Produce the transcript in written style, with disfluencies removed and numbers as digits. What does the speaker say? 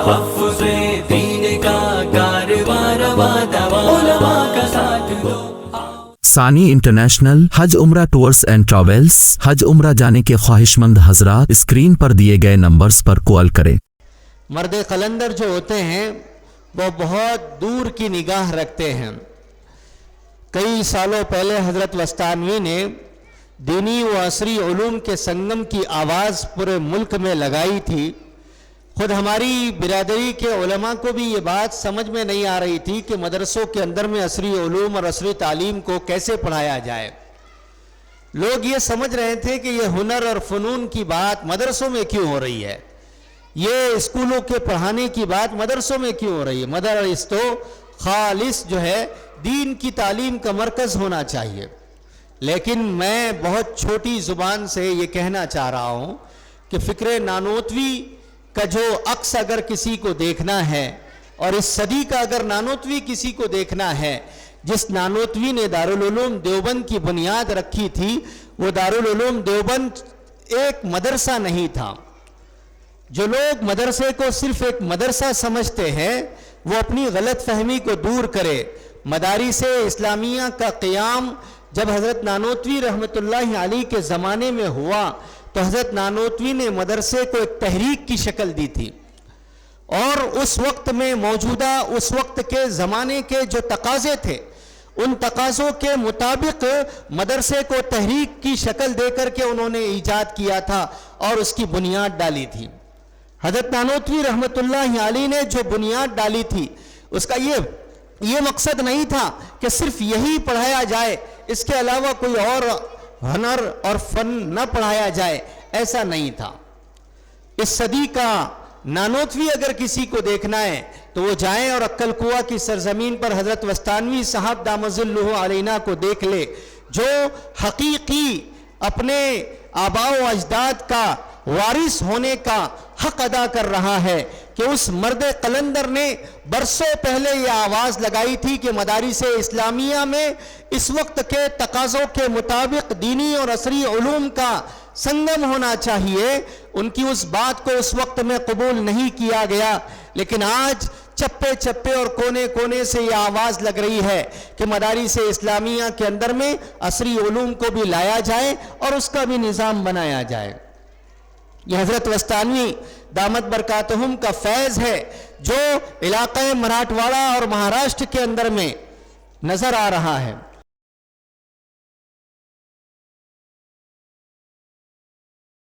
تحفظ دین کا کارواں رواں دواں علماء کا ساتھ دو۔ ثانی انٹرنیشنل حج عمرہ ٹورز اینڈ ٹریولز۔ حج عمرہ جانے کے خواہش مند حضرات اسکرین پر دیے گئے نمبرز پر کال کریں۔ مرد قلندر جو ہوتے ہیں وہ بہت دور کی نگاہ رکھتے ہیں۔ کئی سالوں پہلے حضرت وستانوی نے دینی و عصری علوم کے سنگم کی آواز پورے ملک میں لگائی تھی۔ خود ہماری برادری کے علماء کو بھی یہ بات سمجھ میں نہیں آ رہی تھی کہ مدرسوں کے اندر میں عصری علوم اور عصری تعلیم کو کیسے پڑھایا جائے۔ لوگ یہ سمجھ رہے تھے کہ یہ ہنر اور فنون کی بات مدرسوں میں کیوں ہو رہی ہے، یہ اسکولوں کے پڑھانے کی بات مدرسوں میں کیوں ہو رہی ہے۔ مدرس تو خالص جو ہے دین کی تعلیم کا مرکز ہونا چاہیے۔ لیکن میں بہت چھوٹی زبان سے یہ کہنا چاہ رہا ہوں کہ فکر نانوتوی کا جو عکس اگر کسی کو دیکھنا ہے، اور اس صدی کا اگر نانوتوی کسی کو دیکھنا ہے، جس نانوتوی نے دارالعلوم دیوبند کی بنیاد رکھی تھی، وہ دارالعلوم دیوبند ایک مدرسہ نہیں تھا۔ جو لوگ مدرسے کو صرف ایک مدرسہ سمجھتے ہیں وہ اپنی غلط فہمی کو دور کرے۔ مدارس اسلامیہ کا قیام جب حضرت نانوتوی رحمۃ اللہ علیہ کے زمانے میں ہوا تو حضرت نانوتوی نے مدرسے کو ایک تحریک کی شکل دی تھی، اور اس وقت میں موجودہ اس وقت کے زمانے کے جو تقاضے تھے ان تقاضوں کے مطابق مدرسے کو تحریک کی شکل دے کر کے انہوں نے ایجاد کیا تھا اور اس کی بنیاد ڈالی تھی۔ حضرت نانوتوی رحمۃ اللہ علیہ نے جو بنیاد ڈالی تھی اس کا یہ مقصد نہیں تھا کہ صرف یہی پڑھایا جائے، اس کے علاوہ کوئی اور ہنر اور فن نہ پڑھایا جائے، ایسا نہیں تھا۔ اس صدی کا نانوتوی اگر کسی کو دیکھنا ہے تو وہ جائیں اور عقل کوہ کی سرزمین پر حضرت وستانوی صاحب دامت ظلہ علینا کو دیکھ لے، جو حقیقی اپنے آباء و اجداد کا وارث ہونے کا حق ادا کر رہا ہے، کہ اس مرد قلندر نے برسوں پہلے یہ آواز لگائی تھی کہ مدارس اسلامیہ میں اس وقت کے تقاضوں کے مطابق دینی اور عصری علوم کا سنگم ہونا چاہیے۔ ان کی اس بات کو اس وقت میں قبول نہیں کیا گیا، لیکن آج چپے چپے اور کونے کونے سے یہ آواز لگ رہی ہے کہ مدارس اسلامیہ کے اندر میں عصری علوم کو بھی لایا جائے اور اس کا بھی نظام بنایا جائے۔ یہ حضرت وستانوی دامت برکاتہم کا فیض ہے جو علاقہ مراٹھواڑہ اور مہاراشٹر کے اندر میں نظر آ رہا ہے۔